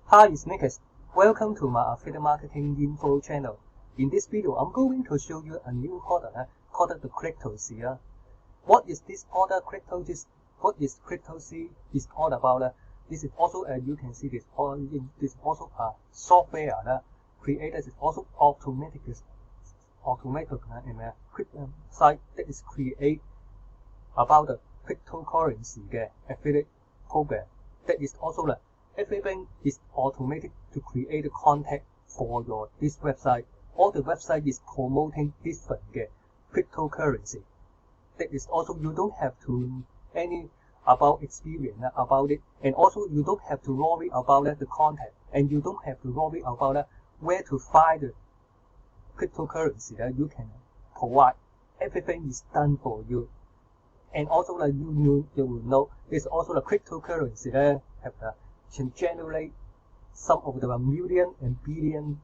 Hi, it's Nicholas. Welcome to my affiliate marketing info channel. In this video, I'm going to show you a new product called the Cryptozi. What is this product? What is Cryptozi is all about? This is also, you can see this is also a software created. It's also automatic site that is create about the cryptocurrency affiliate program. That is also everything is automatic to create the content for this website. All the website is promoting different cryptocurrency. That is also you don't have to any about experience about it, and also you don't have to worry about the content, and you don't have to worry about where to find the cryptocurrency that you can provide. Everything is done for you. And also you will know there's also the cryptocurrency that can generate some of the million and billion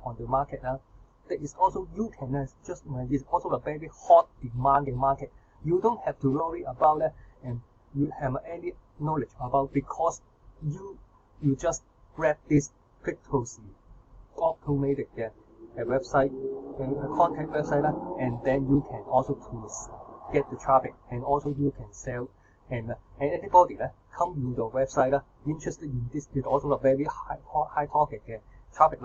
on the market. That is also you can it's also a very hot demanding market. You don't have to worry about that, and you have any knowledge about, because you just grab this Cryptozi automated website content website, and then you can also get the traffic, and also you can sell, and anybody come to your website interested in this is also a very high target traffic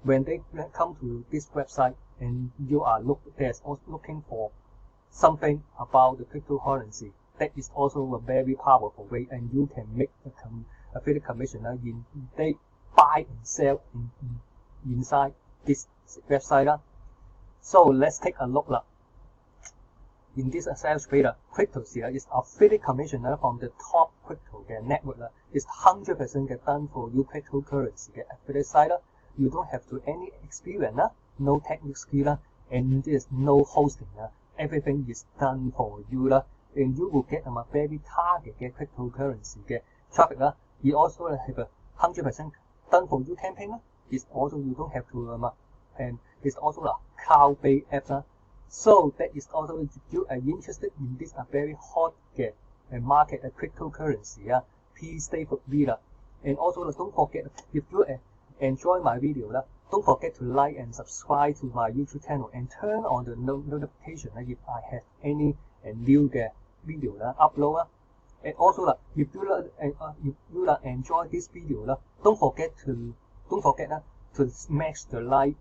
when they come to this website, and you are also looking for something about the cryptocurrency. That is also a very powerful way, and you can make a affiliate commission in they buy and sell inside this website. So let's take a look. In this sales page, Cryptozi is affiliate commission from the top crypto network. It's 100% done for you cryptocurrency affiliate site. You don't have to any experience, no technical skill, and there's no hosting. Everything is done for you, and you will get a very target cryptocurrency traffic. You also have a 100% done for you campaign. It's also you don't have to and it's also a cloud-based apps. So that is also, if you are interested in this very hot market cryptocurrency, please stay with me. And also don't forget, if you enjoy my video, don't forget to like and subscribe to my YouTube channel, and turn on the notification if I have any new video upload. And also if you enjoy this video, don't forget to smash the like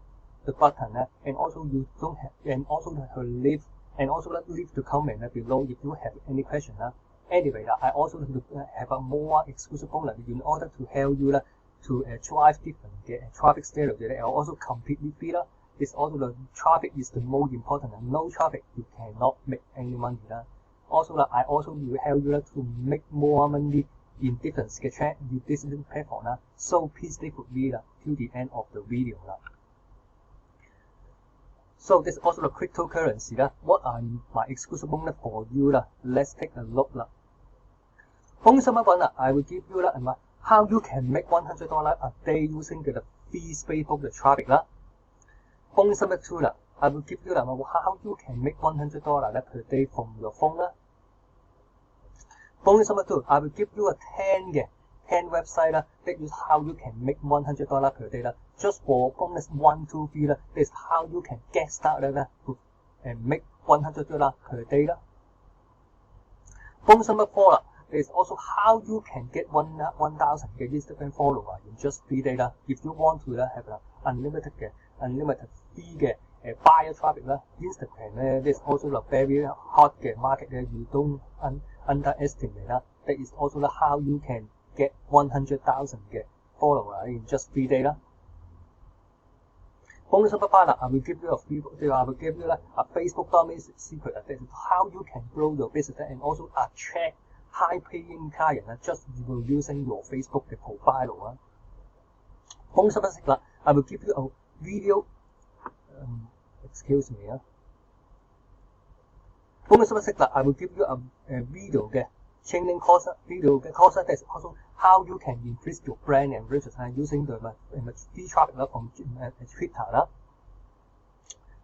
the button, and also you don't have, and also leave the comment below if you have any question. Anyway, I also have a more exclusive bonus in order to help you to drive different traffic strategy. And also completely free. It's also the traffic is the most important. No traffic you cannot make any money. Also I also will help you to make more money in different platform. So please stay with me till the end of the video. So this is also the cryptocurrency. What are my exclusive bonus for you? Let's take a look. Bonus number 1, I will give you how you can make $100 a day using the free Facebook traffic. Bonus number 2, I will give you how you can make $100 per day from your phone. Bonus number 2, I will give you a 10 website that is how you can make $100 per day. Just for bonus 1, 2, 3, that is how you can get started and make $100 per day. Bonus number 4 is also how you can get 1,000 Instagram followers in just 3 days. If you want to have unlimited free buyer traffic, Instagram is also a very hot market that you don't underestimate. That is also how you can get 100,000 followers in just 3 days. Bonus number 5, I will give you a Facebook domain secret. That is how you can grow your business and also attract high-paying clients just using your Facebook profile. Bonus number 6, I will give you a video. Bonus number 6, I will give you a video training course. That is also how you can increase your brand and reach using the free traffic from Twitter.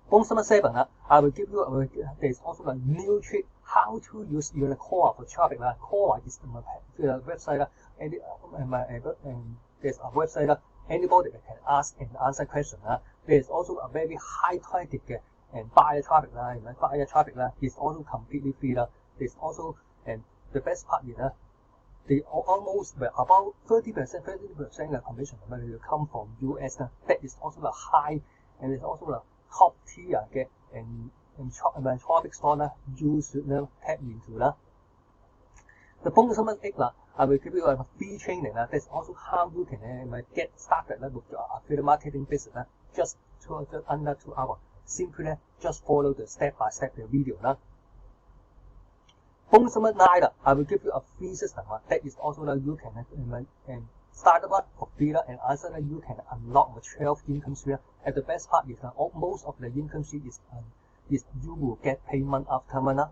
Bonus number 7, I will give you there is also a new trick how to use your core for traffic. Core is the website and there's a website 啦 ，anybody can ask and answer question 啦。There's also a very high traffic 嘅and buyer traffic 啦，係咪 buyer traffic 啦 is also completely free 啦。There's also and the best part is 咧，they almost about 30% of commission will come from US 啦。That is also the high and it's also the top tier 嘅and traffic store 啦，you should tap into 啦。The bonus number 8 啦。I will give you a free training. That's also how you can get started with your affiliate marketing business. Just under 2 hours. Simply just follow the step-by-step video. Bonus number 9, I will give you a free system. That is also you can start up for free and also you can unlock the 12 income stream. And the best part is most of the income stream is you will get payment after month.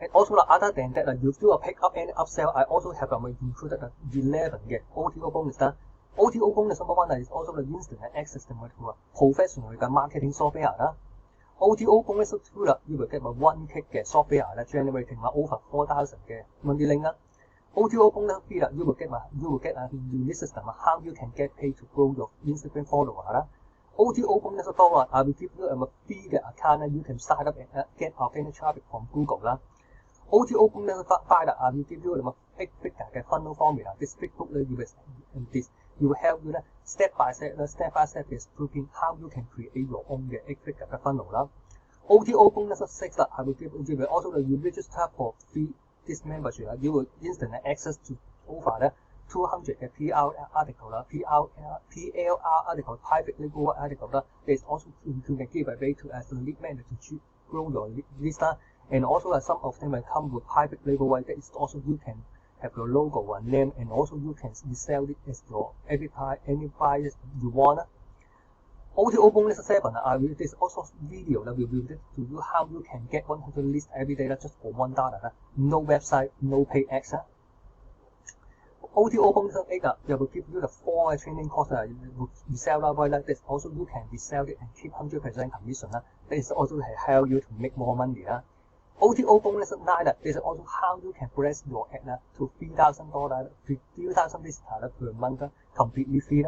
And also, other than that, if you pick up any upsell, I also have included 11 嘅 OTO bonus 啦。OTO bonus number 1 is also the instant access to professional 嘅 marketing software 啦。OTO bonus 2 啦，you will get 1K 嘅 software 啦 ，generating over 4,000 嘅 monthly link 啦。OTO bonus 3 啦，you will get a unique system how you can get paid to grow your Instagram follower 啦。OTO bonus 4 啦， I will give you a free 嘅 account you can sign up and get organic traffic from Google 啦。OTO bonus 5 啦 ，I will give you 8 figure 嘅 funnel formula. This book will help you step by step is proving how you can create your own 嘅8 figure 嘅 funnel 啦。OTO bonus 6 啦 ，I will give you also you register for free this membership 啦 ，you will instant access to over 200 嘅 PR article 啦 ，PLR article private label article 啦。There is also you can give away to as a lead magnet to grow your list 啦。And also some of them will come with private label. That is also you can have your logo and name, and also you can sell it as your any price you want. OTO bonus 7. This also video that will to you how you can get 100 lists every day just for $1. No website, no pay ads. OTO bonus 8. They will give you the 4 training course. Resell like this. Also you can resell it and keep 100% commission. That is also help you to make more money. OTO bonus 9 is also how you can press your ad to $3,000 visitors per month completely free.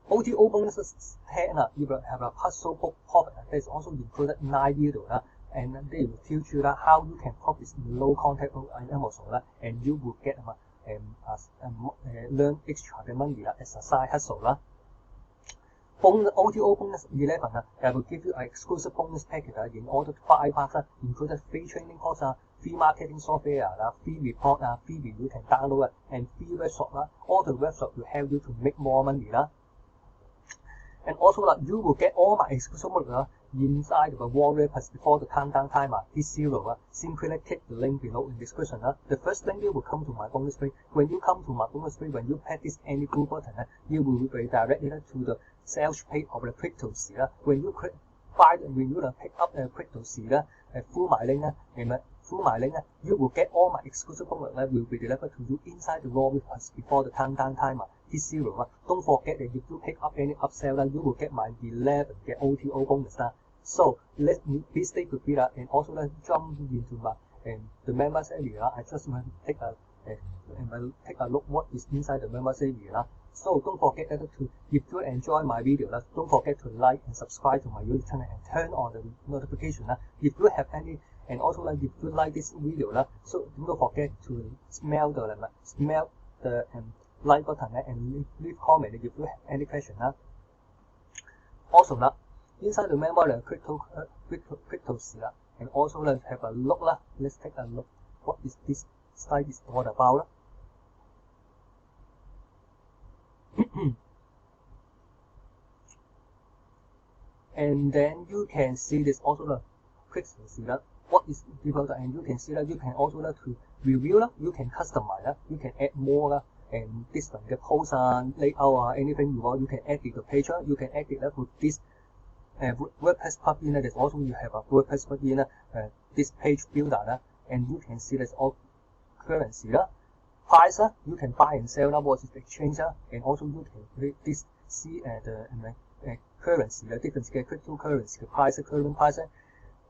OTO bonus 10 you will have a puzzle book profit that is also included 9 videos and they will teach you how you can profit in low contact on Amazon and you will get learn extra money as a side hustle. OTO bonus 11 I will give you an exclusive bonus package in order to 5 parts included free training course, free marketing software, free report, free video you can download and free workshop. All the workshop will help you to make more money. And also you will get all my exclusive work inside the warrior pass before the countdown timer is 0. Simply click the link below in the description. The first link will come to my bonus page. When you come to my bonus page, when you press any blue button, you will be redirected to the sales page of the Cryptozi. When you pick up the Cryptozi through my link, you will get all my exclusive bonus will be delivered to you inside the warrior pass before the countdown timer is 0. Don't forget that if you pick up any upsell, you will get my 11 OTO bonus. So let's stay with me and also jump into my the members area. I just want to take a look what is inside the members area. So don't forget that if you enjoy my video, don't forget to like and subscribe to my YouTube channel and turn on the notification. If you have any and also if you like this video, so don't forget to smell the like button and leave comment if you have any question. Also inside the member Cryptozi and also have a look. Let's take a look what is this site is all about. And then you can see this also the Cryptozi what is developed, and you can see that you can also to review you can customize you can add more and different posts layout anything you want. You can edit the page. You can edit with this WordPress plugin. There's also you have a WordPress plugin this page builder and you can see there's all currency price. You can buy and sell what is the exchange and also you can see the currency the different cryptocurrency the price current price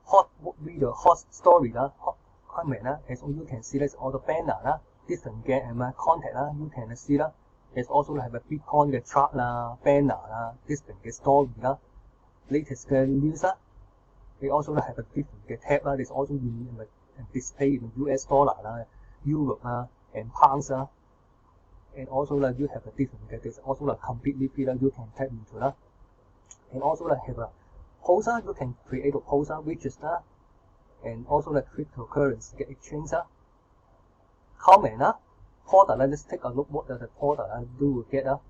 hot video hot story hot comment and so you can see that's all the banner different 嘅contact 啦 ，you can see 啦。There's also 係 Bitcoin 嘅 chart 啦、banner 啦、different 嘅 story 啦、latest 嘅 news 啦。They also 係 different 嘅 tab 啦。There's also display in US dollar 啦、Euro 啦、and pounds 啦。And also you have a different 嘅 there's also completely free 啦 ，you can tap into 啦。And also have a post 啦 ，you can create a post 啦 ，widgets 啦。And also cryptocurrency 嘅 exchange 啦。Comment 啦 ，product 啦 ，let's take a look what the product 啦 you will get 啦。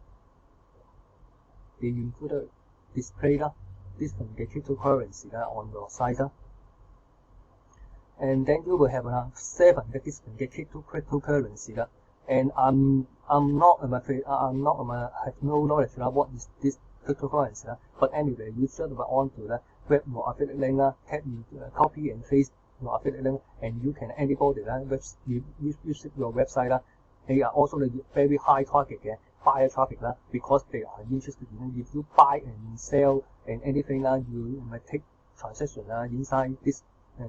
They include display 啦 ，different 嘅 cryptocurrency 啦 on your site 啦。And then you will have 7嘅 different 嘅 cryptocurrency 啦。And I'm not have no knowledge 啦 what is this cryptocurrency 啦。But anyway, you should on to the grab your affiliate link 啦 ，tap copy and paste your affiliate link, and you can anybody 啦 visit your website 啦。They are also very high traffic 嘅 buyer traffic 啦 ，because they are interested in if you buy and sell and anything 啦 ，you might take transaction 啦 inside this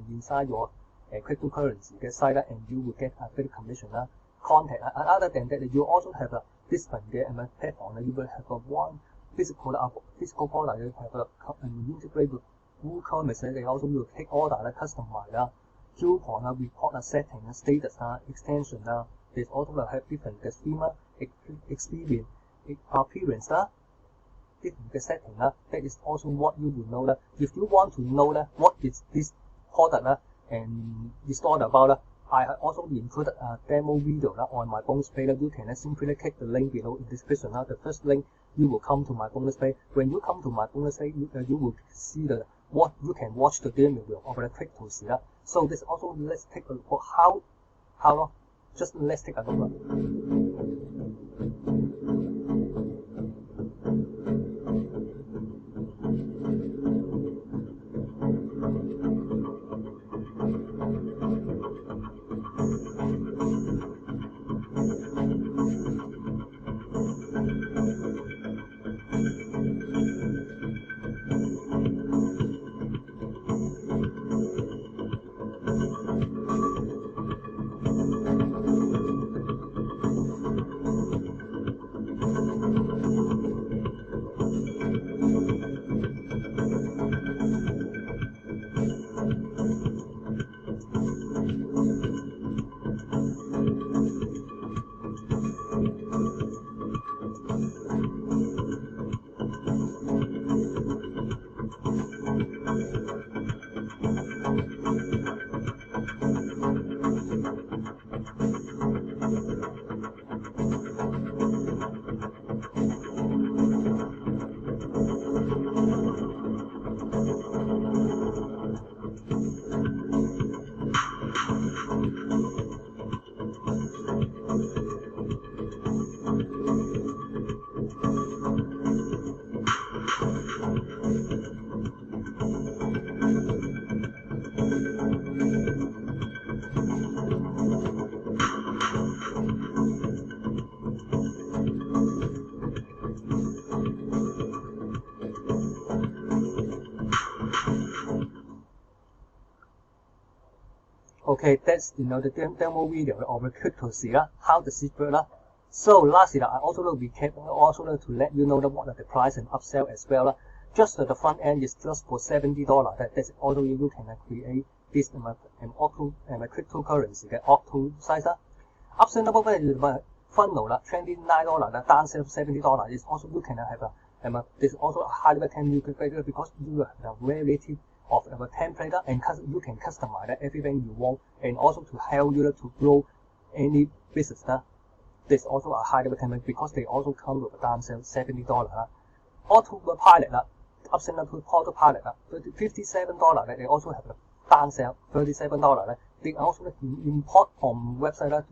inside your cryptocurrency 嘅 site 啦 ，and you will get affiliate commission 啦。Contact other than that, you also have a different 嘅platform 啦 ，you will have a one physical product, you have a integrate with WooCommerce, they also will take order 啦 ，customize 啦 ，coupon 啦 ，report 啦 ，setting 啦 ，status 啦 ，extension 啦 ，there's also have different 嘅 scheme 啦 ，experience, appearance 啦 ，different 嘅 setting 啦 ，that is also what you will know 啦。If you want to know 啦 what is this product 啦 and it's all about 啦。I also included a demo video on my bonus page. You can simply click the link below in the description. The first link you will come to my bonus page. When you come to my bonus page, you will see what you can watch the demo of the Cryptozi. So this also let's take a look how just let's take a look. Okay, that's the demo video of the Cryptozi, how the it work. So lastly, I also will recap also to let you know what are the price and upsell as well. Just the front end is just for $70. That's also you can create this auto cryptocurrency 嘅 auto size. Upsell number one funnel $29 down sell $70 is also you can have this also a high level can you configure because you have a variety of a template and you can customize everything you want and also to help you to grow any business. There's also a high level template because they also come with a down sell $70. Autopilot upsell to autopilot $57. They also have a down sell $37. They also import from website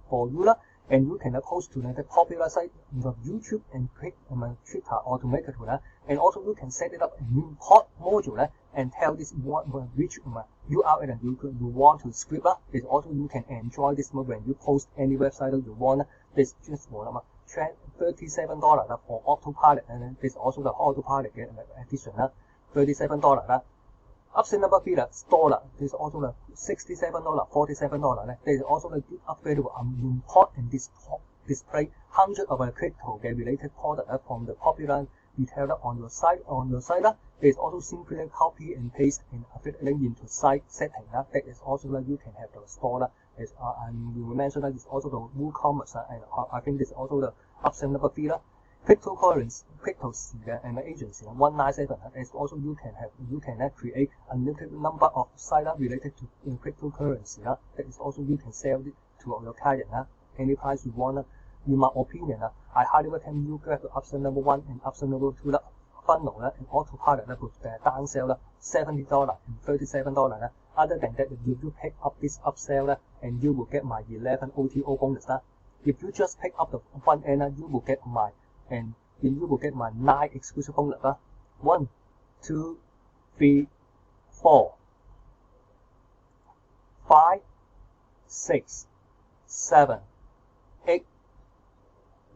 for you and you can post to the popular site of YouTube and Twitter automatically. And also you can set it up an import module and tell this which URL you want to script. This also you can enjoy this when you post any website you want. This just for $37 for autopilot, and this also the autopilot edition $37. Option number 3 啦 ，store 啦 ，is also 啦$67、$47咧 ，there is also 咧 available import and display hundred of crypto 嘅 related product from the popular retailer on your site啦。There is also simply copy and paste and affiliate link into site setting啦。That is also that you can have the store 啦。As and we will mention that is also the WooCommerce and I think this is also the option number 3啦。Cryptocurrency 嘅 and agency 197 is also you can create unlimited number of sites related to cryptocurrency 啦。That is also you can sell it to your client 啦。Any price you want 啦。In my opinion I highly recommend you grab the option number 1 and option number 2 啦。Funnel 咧 and autopilot 咧 with the downsell 啦$70 and $37 咧。Other than that, if you pick up this upsell 咧 and you will get my 11 OTO bonus 啦。If you just pick up the front end you will get my 9 exclusive bonus 啦。1, 2, 3, 4, 5, 6, 7, 8,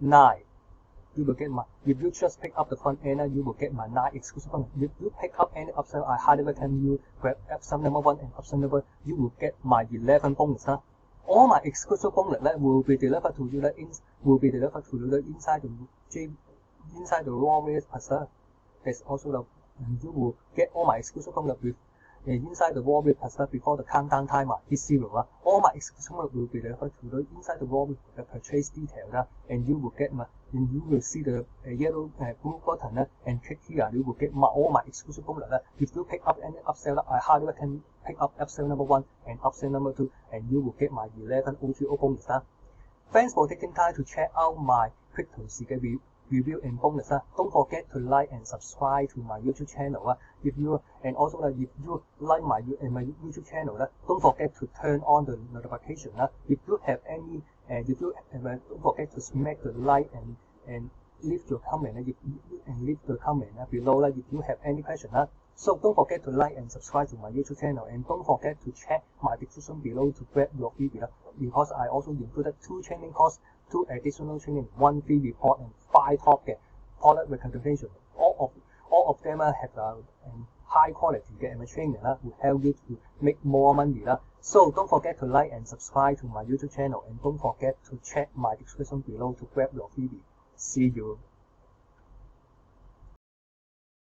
9. You will get my. If you just pick up the front end, you will get my 9 exclusive bonus. If you pick up any upsell, I highly recommend you grab option number 1 and option number. You will get my 11 bonus. All my exclusive bonus will be delivered to you. Inside the raw rate cluster. There's also the you will get all my exclusive bonus with inside the raw rate cluster before the countdown timer is 0. All my exclusive bonus will be delivered to the inside the raw rate the purchase detail and you will get my. And you will see the yellow blue button and click here. You will get all my exclusive bonus. If you pick up any upsell, I highly recommend pick up upsell number 1 and upsell number 2, and you will get my 11 OTO bonus. Thanks for taking time to check out my Cryptozi review and bonus. Don't forget to like and subscribe to my YouTube channel. If you like my YouTube channel, don't forget to turn on the notification. If you have any don't forget to smack the like and leave your comment below if you have any question. So don't forget to like and subscribe to my YouTube channel, and don't forget to check my description below to grab your freebie because I also included 2 training courses, 2 additional training, 1 free report and 5 top product recommendation. All of them have high quality training will help you to make more money. So don't forget to like and subscribe to my YouTube channel, and don't forget to check my description below to grab your freebie. See you.